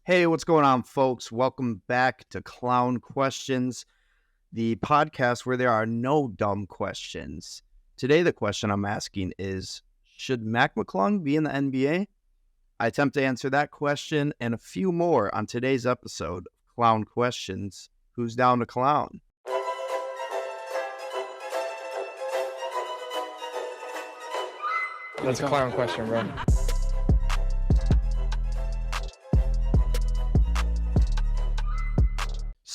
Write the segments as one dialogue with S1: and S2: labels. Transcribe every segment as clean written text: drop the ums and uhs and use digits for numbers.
S1: Hey, what's going on, folks? Welcome back to Clown Questions, the podcast where there are no dumb questions. Today, the question I'm asking is, should Mac McClung be in the NBA? I attempt to answer that question and a few more on today's episode of Clown Questions. Who's down to clown?
S2: That's a clown question, bro.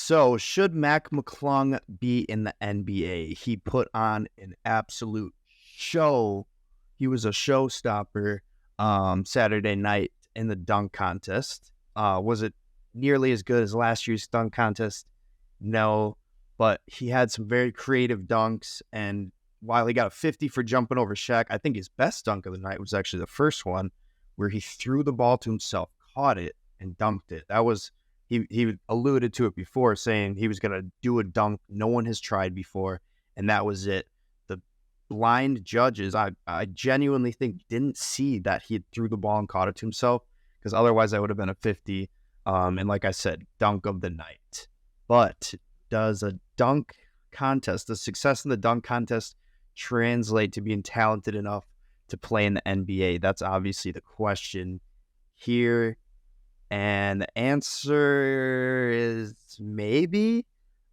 S1: So, should Mac McClung be in the NBA? He put on an absolute show. He was a showstopper Saturday night in the dunk contest. Was it nearly as good as last year's dunk contest? No, but he had some very creative dunks. And while he got a 50 for jumping over Shaq, I think his best dunk of the night was actually the first one where he threw the ball to himself, caught it, and dunked it. That was... He alluded to it before, saying he was going to do a dunk no one has tried before, and that was it. The blind judges, I genuinely think, didn't see that he threw the ball and caught it to himself, because otherwise that would have been a 50, and like I said, dunk of the night. But does a dunk contest, the success in the dunk contest, translate to being talented enough to play in the NBA? That's obviously the question here. And the answer is maybe.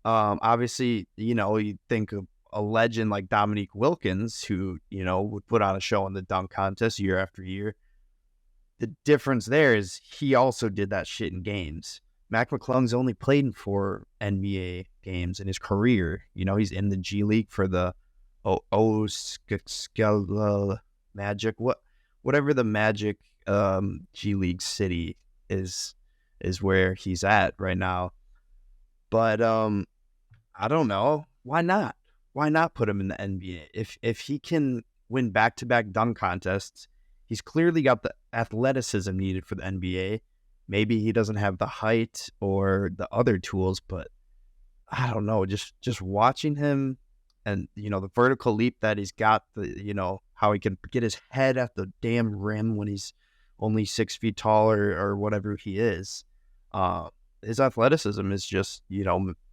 S1: Obviously, you think of a legend like Dominique Wilkins, who, would put on a show in the dunk contest year after year. The difference there is he also did that shit in games. Mac McClung's only played in 4 NBA games in his career. He's in the G League for the Magic, whatever the Magic G League city is where he's at right now. But I don't know. Why not? Why not put him in the NBA? If he can win back-to-back dunk contests, he's clearly got the athleticism needed for the NBA. Maybe he doesn't have the height or the other tools, but I don't know. Just watching him and, the vertical leap that he's got, how he can get his head at the damn rim when he's only 6 feet tall or whatever he is. His athleticism is just,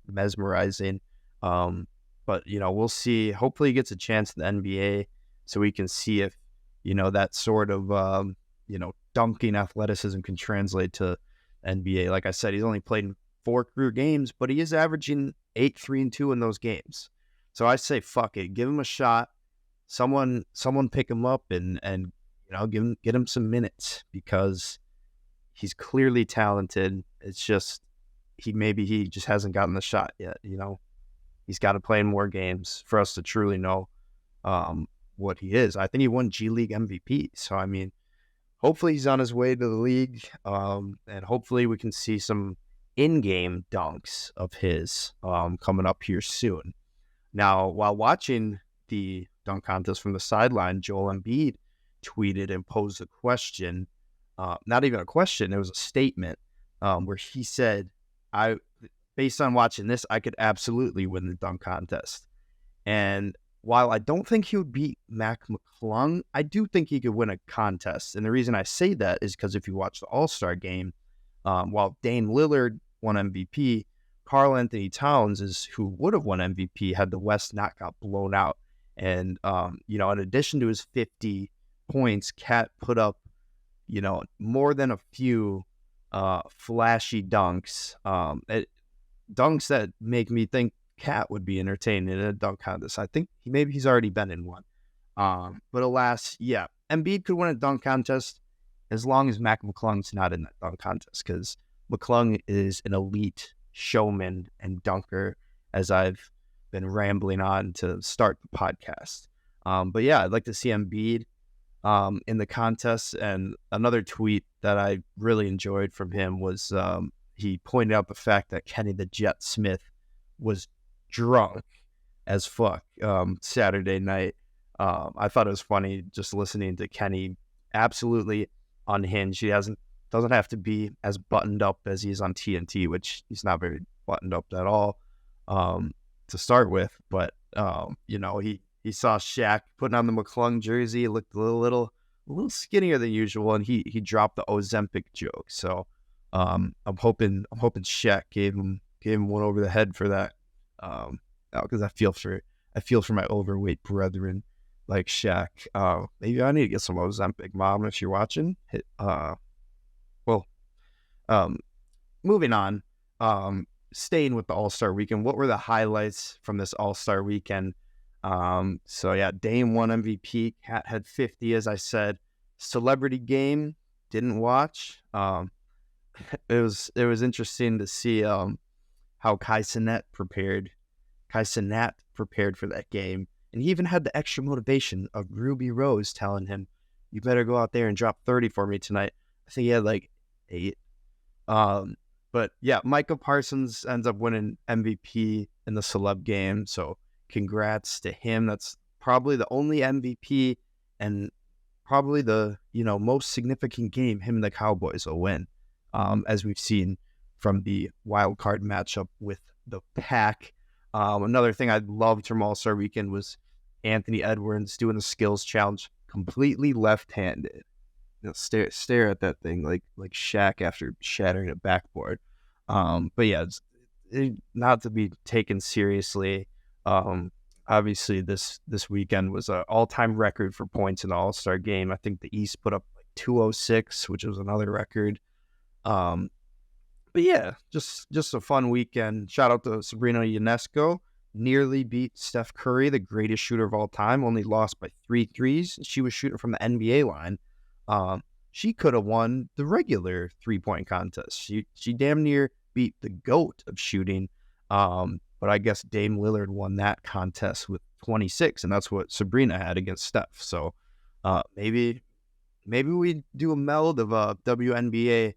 S1: mesmerizing. But, we'll see. Hopefully he gets a chance in the NBA so we can see if, that sort of, dunking athleticism can translate to NBA. Like I said, he's only played in 4 career games, but he is averaging 8, 3, and 2 in those games. So I say, fuck it. Give him a shot. Someone pick him up and get him some minutes, because he's clearly talented. It's just he just hasn't gotten the shot yet. He's got to play in more games for us to truly know what he is. I think he won G League MVP. So, hopefully he's on his way to the league, and hopefully we can see some in-game dunks of his coming up here soon. Now, while watching the dunk contest from the sideline, Joel Embiid tweeted and posed a question, not even a question, it was a statement, where he said, based on watching this, I could absolutely win the dunk contest. And while I don't think he would beat Mac McClung, I do think he could win a contest. And the reason I say that is because if you watch the All-Star game, while Dame Lillard won MVP, Karl Anthony Towns who would have won MVP had the West not got blown out. And, in addition to his 50 points, Cat put up, more than a few flashy dunks, dunks that make me think Cat would be entertained in a dunk contest. I think maybe he's already been in one. But alas, yeah, Embiid could win a dunk contest as long as Mac McClung's not in that dunk contest, because McClung is an elite showman and dunker, as I've been rambling on to start the podcast. But yeah, I'd like to see Embiid in the contest. And another tweet that I really enjoyed from him was he pointed out the fact that Kenny the Jet Smith was drunk as fuck Saturday night. I thought it was funny just listening to Kenny, absolutely unhinged. He doesn't have to be as buttoned up as he is on TNT, which he's not very buttoned up at all to start with. But he saw Shaq putting on the McClung jersey. It looked a little skinnier than usual, and he dropped the Ozempic joke. So I'm hoping Shaq gave him one over the head for that. Because I feel for my overweight brethren like Shaq. Maybe I need to get some Ozempic, Mom, if you're watching. Well, um, moving on. Staying with the All-Star Weekend, what were the highlights from this All-Star Weekend? So yeah, Dame won MVP. Cat had 50, as I said. Celebrity game, didn't watch. It was interesting to see how Kai Cenat prepared for that game. And he even had the extra motivation of Ruby Rose telling him, you better go out there and drop 30 for me tonight. I think he had like 8. But yeah, Micah Parsons ends up winning MVP in the celeb game. So congrats to him. That's probably the only MVP and probably the, most significant game him and the Cowboys will win. As we've seen from the wild card matchup with the Pack. Another thing I loved from All-Star Weekend was Anthony Edwards doing the skills challenge, completely left-handed. Stare at that thing like Shaq after shattering a backboard. But yeah, it's not to be taken seriously. Obviously, this weekend was an all-time record for points in the All-Star game. I think the East put up like 206, which was another record. But yeah, just a fun weekend. Shout out to Sabrina Ionesco. Nearly beat Steph Curry, the greatest shooter of all time, only lost by 3 threes. She was shooting from the NBA line. She could have won the regular 3-point contest. She damn near beat the GOAT of shooting. But I guess Dame Lillard won that contest with 26, and that's what Sabrina had against Steph. So maybe we do a meld of a WNBA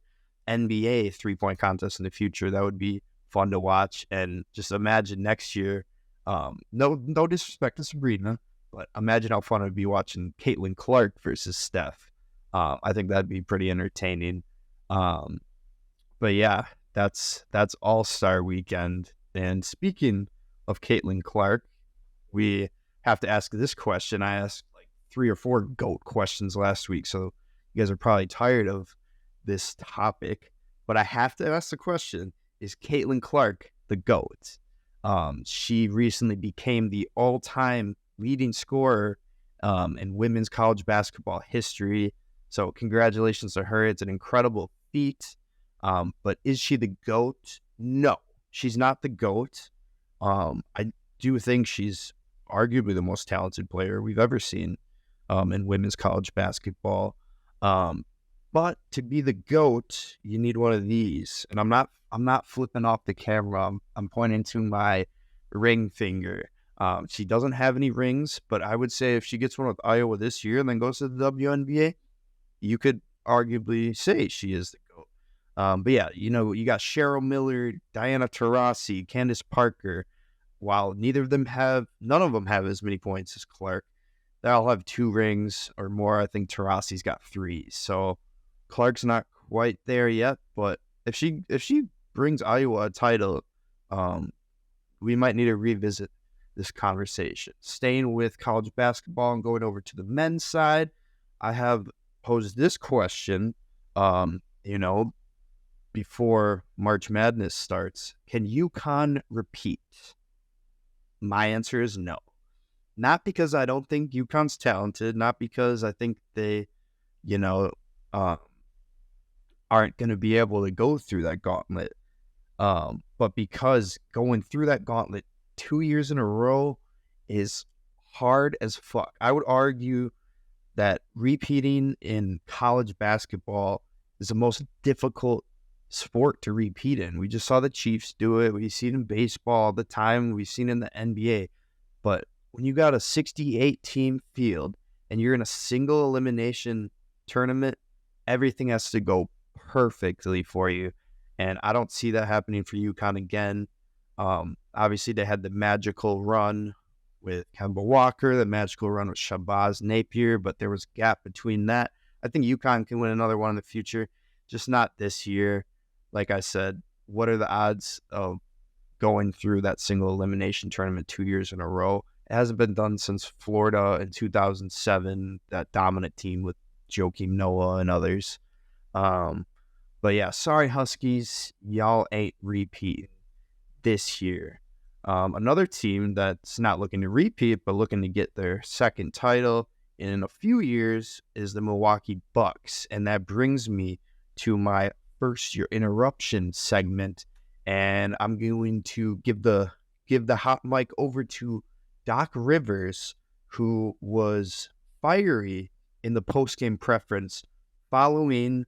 S1: NBA 3-point contest in the future. That would be fun to watch. And just imagine next year, no disrespect to Sabrina, but imagine how fun it would be watching Caitlin Clark versus Steph. I think that'd be pretty entertaining. But yeah, that's All-Star Weekend. And speaking of Caitlin Clark, we have to ask this question. I asked like 3 or 4 GOAT questions last week, so you guys are probably tired of this topic. But I have to ask the question, is Caitlin Clark the GOAT? She recently became the all-time leading scorer in women's college basketball history. So congratulations to her. It's an incredible feat. But is she the GOAT? No, she's not the GOAT. I do think she's arguably the most talented player we've ever seen in women's college basketball. But to be the GOAT, you need one of these. And I'm not flipping off the camera. I'm pointing to my ring finger. She doesn't have any rings, but I would say if she gets one with Iowa this year and then goes to the WNBA, you could arguably say she is the GOAT. But yeah, you got Cheryl Miller, Diana Taurasi, Candace Parker. While none of them have as many points as Clark. They all have 2 rings or more. I think Taurasi's got 3. So Clark's not quite there yet, but if she brings Iowa a title, we might need to revisit this conversation. Staying with college basketball and going over to the men's side, I have posed this question, before March Madness starts. Can UConn repeat? My answer is no. Not because I don't think UConn's talented, not because I think they, aren't going to be able to go through that gauntlet, but because going through that gauntlet 2 years in a row is hard as fuck. I would argue that repeating in college basketball is the most difficult sport to repeat in. We just saw the Chiefs do it. We've seen in baseball all the time. We've seen in the NBA. But when you got a 68-team field and you're in a single elimination tournament, everything has to go perfectly for you. And I don't see that happening for UConn again. Obviously, they had the magical run with Kemba Walker, the magical run with Shabazz Napier, but there was a gap between that. I think UConn can win another one in the future, just not this year. Like I said, what are the odds of going through that single elimination tournament 2 years in a row? It hasn't been done since Florida in 2007, that dominant team with Joakim Noah and others. But yeah, sorry Huskies, y'all ain't repeating this year. Another team that's not looking to repeat, but looking to get their second title in a few years is the Milwaukee Bucks. And that brings me to my first year interruption segment. And I'm going to give the hot mic over to Doc Rivers, who was fiery in the post-game preference following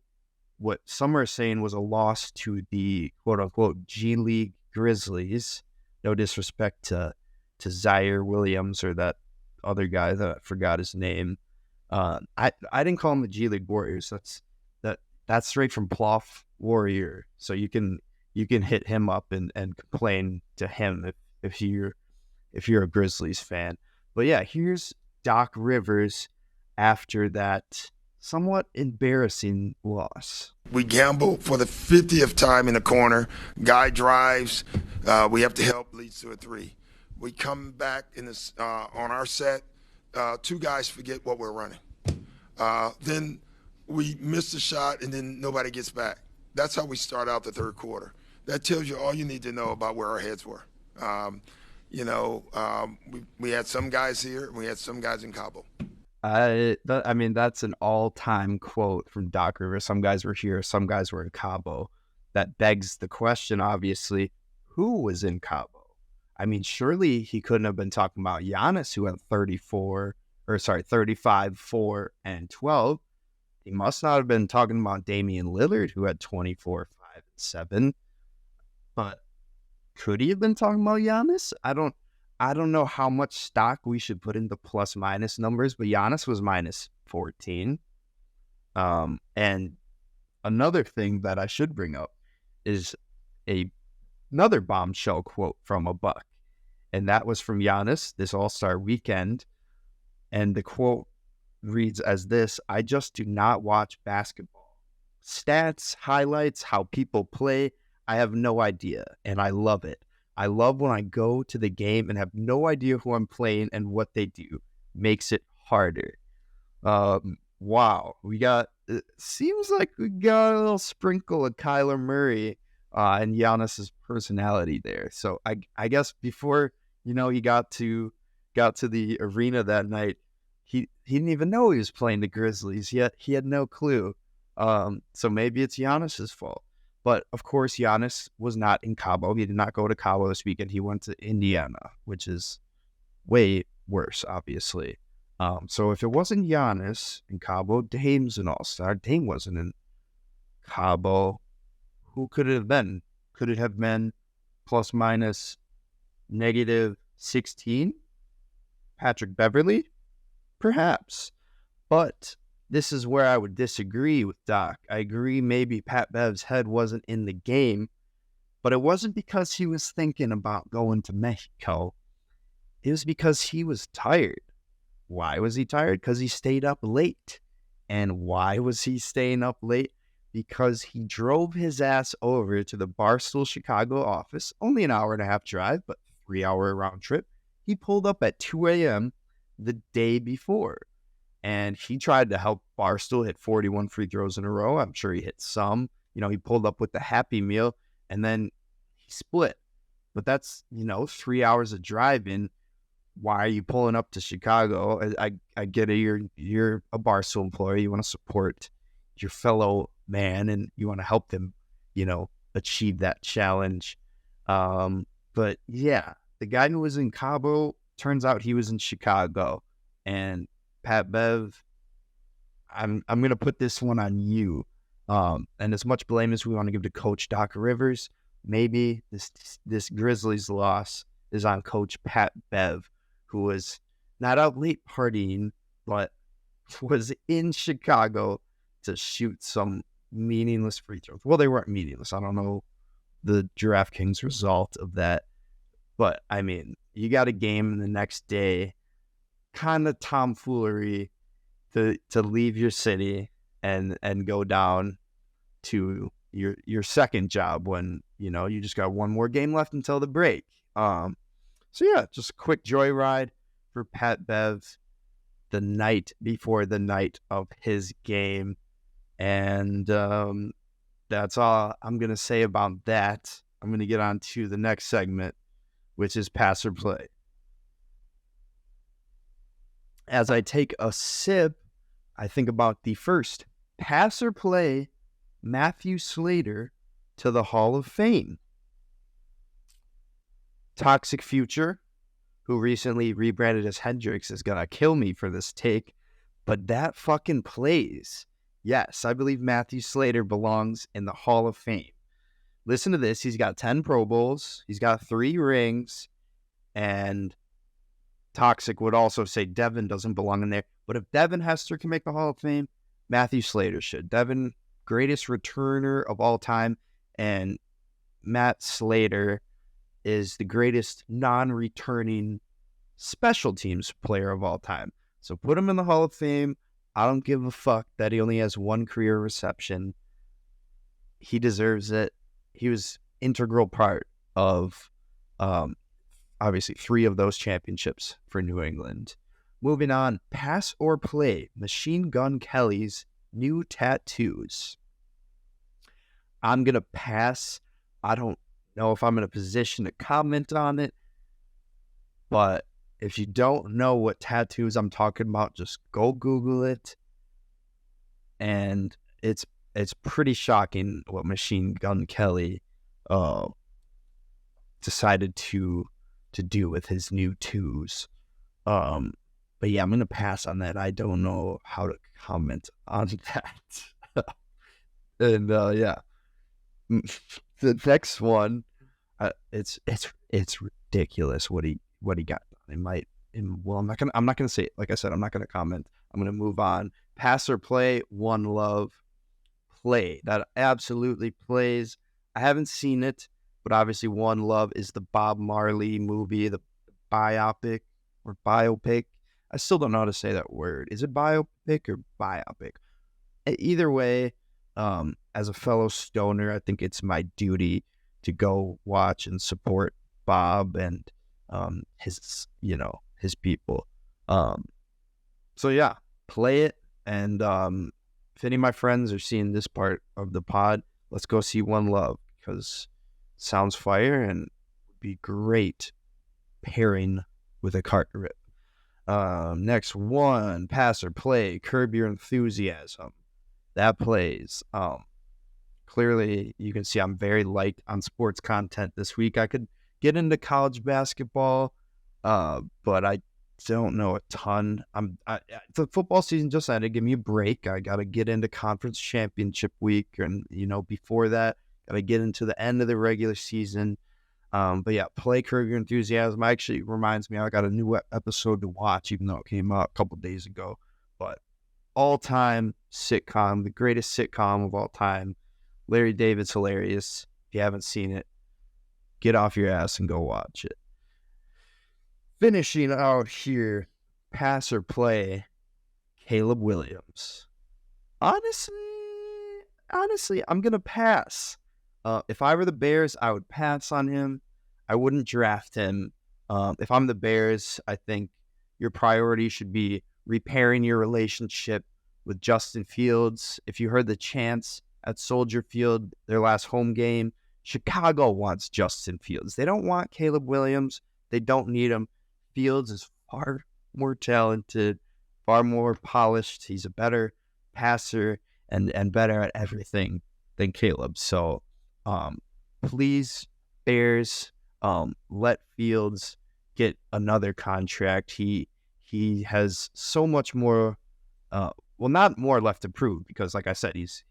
S1: what some are saying was a loss to the quote-unquote G League Grizzlies. No disrespect to Zaire Williams or that other guy that I forgot his name. I didn't call him the G League Warriors. That's straight from Ploff Warrior. So you can hit him up and complain to him if you're a Grizzlies fan. But yeah, here's Doc Rivers after that somewhat embarrassing loss.
S2: We gamble for the 50th time in the corner. Guy drives. We have to help, leads to a three. We come back in this on our set. Two guys forget what we're running. Then we miss the shot, and then nobody gets back. That's how we start out the third quarter. That tells you all you need to know about where our heads were. We had some guys here, and we had some guys in Cabo.
S1: I mean, that's an all-time quote from Doc Rivers. Some guys were here, some guys were in Cabo. That begs the question, obviously, who was in Cabo? I mean, surely he couldn't have been talking about Giannis, who had 35, 4, and 12. He must not have been talking about Damian Lillard, who had 24, 5, and 7. But could he have been talking about Giannis? I don't know how much stock we should put into plus minus numbers, but Giannis was minus 14. And another thing that I should bring up is another bombshell quote from a Buck. And that was from Giannis this All-Star weekend. And the quote reads as this: "I just do not watch basketball. Stats, highlights, how people play, I have no idea. And I love it. I love when I go to the game and have no idea who I'm playing and what they do. Makes it harder." Wow. It seems like we got a little sprinkle of Kyler Murray and Giannis's personality there. So I guess before, he got to the arena that night, he didn't even know he was playing the Grizzlies, yet he had no clue. So maybe it's Giannis's fault. But, of course, Giannis was not in Cabo. He did not go to Cabo this weekend. He went to Indiana, which is way worse, obviously. So if it wasn't Giannis in Cabo, Dame's an all-star. Dame wasn't in Cabo. Who could it have been? Could it have been plus minus negative 16? Patrick Beverley? Perhaps. But this is where I would disagree with Doc. I agree maybe Pat Bev's head wasn't in the game, but it wasn't because he was thinking about going to Mexico. It was because he was tired. Why was he tired? Because he stayed up late. And why was he staying up late? Because he drove his ass over to the Barstool Chicago office, only an hour and a half drive, but 3-hour round trip. He pulled up at 2 a.m. the day before. And he tried to help Barstool hit 41 free throws in a row. I'm sure he hit some. He pulled up with the Happy Meal, and then he split. But that's, 3 hours of driving. Why are you pulling up to Chicago? I get it. You're a Barstool employee. You want to support your fellow man, and you want to help them, achieve that challenge. But yeah, the guy who was in Cabo, turns out he was in Chicago. And Pat Bev, I'm going to put this one on you. And as much blame as we want to give to Coach Doc Rivers, maybe this Grizzlies loss is on Coach Pat Bev, who was not out late partying, but was in Chicago to shoot some meaningless free throws. Well, they weren't meaningless. I don't know the DraftKings result of that. But, I mean, you got a game the next day, kind of tomfoolery to leave your city and go down to your second job when, you just got one more game left until the break. So, yeah, just a quick joyride for Pat Bev the night before the night of his game. And that's all I'm going to say about that. I'm going to get on to the next segment, which is pass or play. As I take a sip, I think about the first pass or play Matthew Slater to the Hall of Fame. Toxic Future, who recently rebranded as Hendrix, is going to kill me for this take, but that fucking plays. Yes, I believe Matthew Slater belongs in the Hall of Fame. Listen to this. He's got 10 Pro Bowls. He's got 3 rings. And Toxic would also say Devin doesn't belong in there. But if Devin Hester can make the Hall of Fame, Matthew Slater should. Devin, greatest returner of all time. And Matt Slater is the greatest non-returning special teams player of all time. So put him in the Hall of Fame. I don't give a fuck that he only has 1 career reception. He deserves it. He was integral part of, obviously, 3 of those championships for New England. Moving on, pass or play, Machine Gun Kelly's new tattoos. I'm going to pass. I don't know if I'm in a position to comment on it, but if you don't know what tattoos I'm talking about, just go Google it. And it's pretty shocking what Machine Gun Kelly decided to do with his new twos. But yeah, I'm going to pass on that. I don't know how to comment on that. And yeah. The next one, it's ridiculous what he got. I'm not gonna say it. Like I said, I'm not gonna comment. I'm gonna move on. Pass or play, One Love. Play. That absolutely plays. I haven't seen it, but obviously One Love is the Bob Marley movie, the biopic or biopic. I still don't know how to say that word. Is it biopic or biopic? Either way, as a fellow stoner, I think it's my duty to go watch and support Bob and his people. So yeah, play it. And if any of my friends are seeing this part of the pod, let's go see One Love, because it sounds fire and would be great pairing with a cart rip. Next one, pass or play, Curb Your Enthusiasm. That plays. Clearly, you can see I'm very light on sports content this week. I could get into college basketball, but I don't know a ton. The football season just ended. Give me a break. I got to get into conference championship week, and before that, got to get into the end of the regular season. But yeah, play Curb Your Enthusiasm. Actually, reminds me, I got a new episode to watch, even though it came out a couple days ago. But all-time sitcom, the greatest sitcom of all time. Larry David's hilarious. If you haven't seen it, get off your ass and go watch it. Finishing out here, pass or play, Caleb Williams. Honestly, I'm going to pass. If I were the Bears, I would pass on him. I wouldn't draft him. If I'm the Bears, I think your priority should be repairing your relationship with Justin Fields. If you heard the chants at Soldier Field, their last home game, Chicago wants Justin Fields. They don't want Caleb Williams. They don't need him. Fields is far more talented, far more polished. He's a better passer and better at everything than Caleb. So please, Bears, let Fields get another contract. He has so much more, not more left to prove, because like I said, he's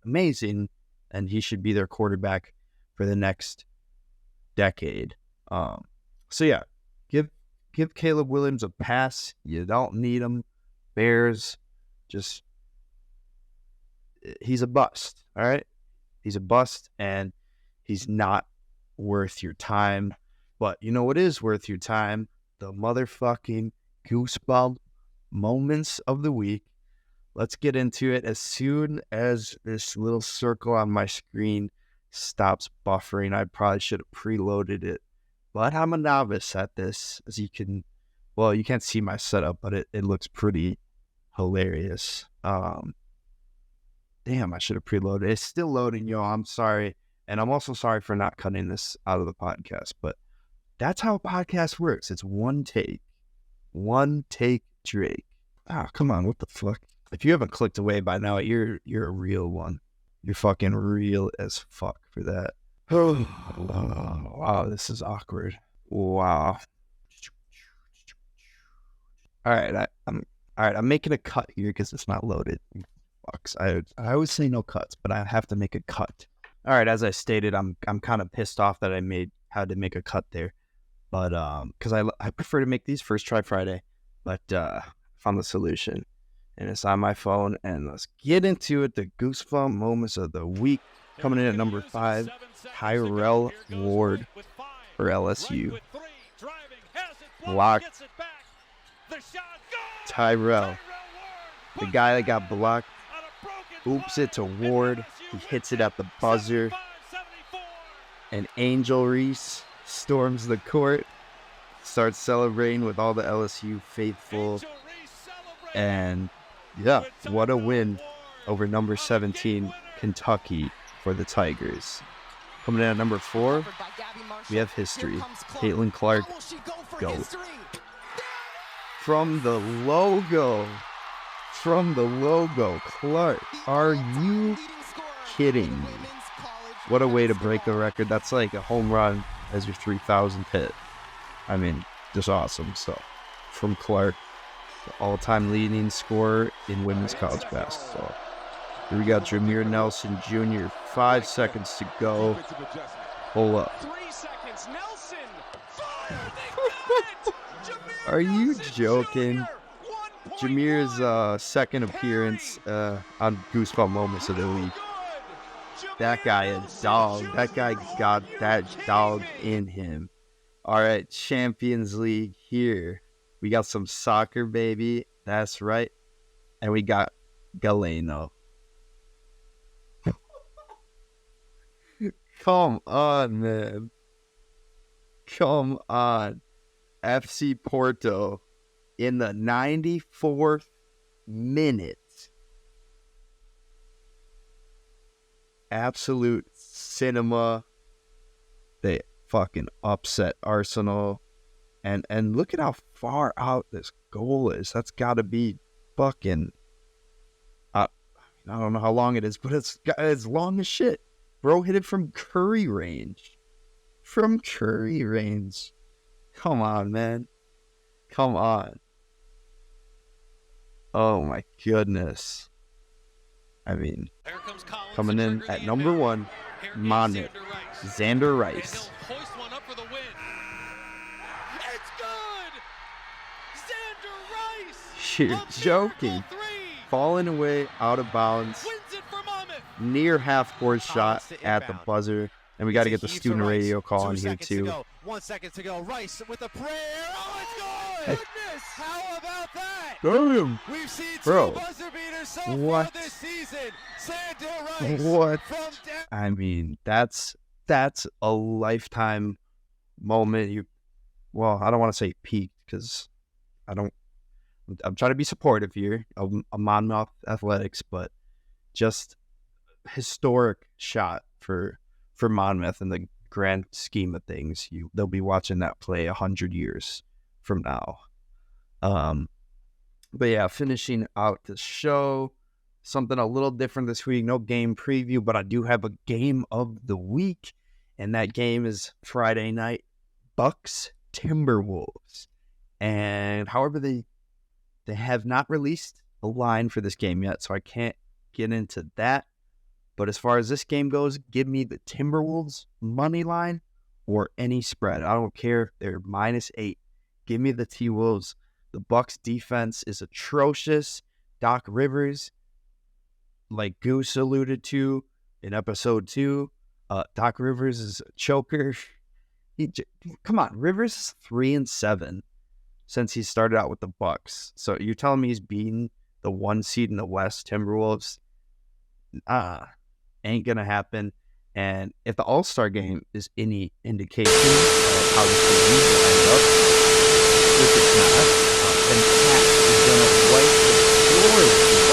S1: amazing and he should be their quarterback for the next decade. So yeah, give Caleb Williams a pass. You don't need him. Bears, he's a bust. All right. He's a bust and he's not worth your time. But you know what is worth your time? The motherfucking Goosebump moments of the week. Let's get into it as soon as this little circle on my screen stops buffering. I probably should have preloaded it, but I'm a novice at this, as you can't see my setup, but it looks pretty hilarious. Damn, I should have preloaded. It's still loading, yo. I'm sorry. And I'm also sorry for not cutting this out of the podcast. But that's how a podcast works. It's one take. One take Drake. Ah, come on. What the fuck? If you haven't clicked away by now, you're a real one. You're fucking real as fuck for that. Oh, wow, this is awkward. Wow. All right, I'm making a cut here because it's not loaded. Fucks. I always say no cuts, but I have to make a cut. All right, as I stated, I'm kind of pissed off that I had to make a cut there, but because I prefer to make these first try Friday, but found the solution, and it's on my phone. And let's get into it. The Goosebump moments of the week. Coming in at number 5, Tyrell Ward for LSU. Blocked. Tyrell, the guy that got blocked, oops it to Ward. He hits it at the buzzer. And Angel Reese storms the court, starts celebrating with all the LSU faithful. And yeah, what a win over number 17, Kentucky, for the Tigers. Coming in at number 4, we have history. Caitlin Clark, go. From the logo, Clark, are you kidding me? What a way to break the record. That's like a home run as your 3,000th hit. I mean, just awesome stuff. From Clark, the all-time leading scorer in women's college basketball. Here we got Jameer Nelson Jr., 5 seconds to go. Hold up.
S3: 3 seconds, Nelson, fire,
S1: Are you joking? Jameer's second appearance on Goosebump Moments of the Week. That guy is dog. That guy got that dog in him. All right, Champions League here. We got some soccer, baby. That's right. And we got Galeno. Come on, man. Come on. FC Porto in the 94th minute. Absolute cinema. They fucking upset Arsenal. And look at how far out this goal is. That's got to be fucking... I don't know how long it is, but it's long as shit. Bro hit it from Curry range. Come on, man. Come on. Oh, my goodness. I mean, coming in at number 1, Monmouth, Xander Rice. You're joking. Falling away out of bounds. Near half-court shot at the buzzer. And we got to get the student radio call on here, too.
S3: 1 second to go. Rice with a prayer. Oh, it's good! Goodness! How about that?
S1: Boom!
S3: We've seen
S1: Bro,
S3: 2 buzzer beaters so
S1: what?
S3: far this season. Xander Rice.
S1: What?
S3: From down.
S1: I mean, that's a lifetime moment. Well, I don't want to say peak because I'm trying to be supportive here of Monmouth Athletics, but just historic shot for Monmouth in the grand scheme of things. They'll be watching that play 100 years from now. But yeah, finishing out the show, something a little different this week. No game preview, but I do have a game of the week, and that game is Friday night, Bucks Timberwolves. And however, they have not released a line for this game yet, so I can't get into that. But as far as this game goes, give me the Timberwolves money line or any spread. I don't care if they're -8. Give me the T-Wolves. The Bucks defense is atrocious. Doc Rivers, like Goose alluded to in episode 2, Doc Rivers is a choker. Come on, Rivers is 3-7 since he started out with the Bucks. So you're telling me he's beaten the 1 seed in the West, Timberwolves? Ain't gonna happen. And if the All-Star game is any indication of how this league will end up, which it's not, then Cat is gonna wipe the floor with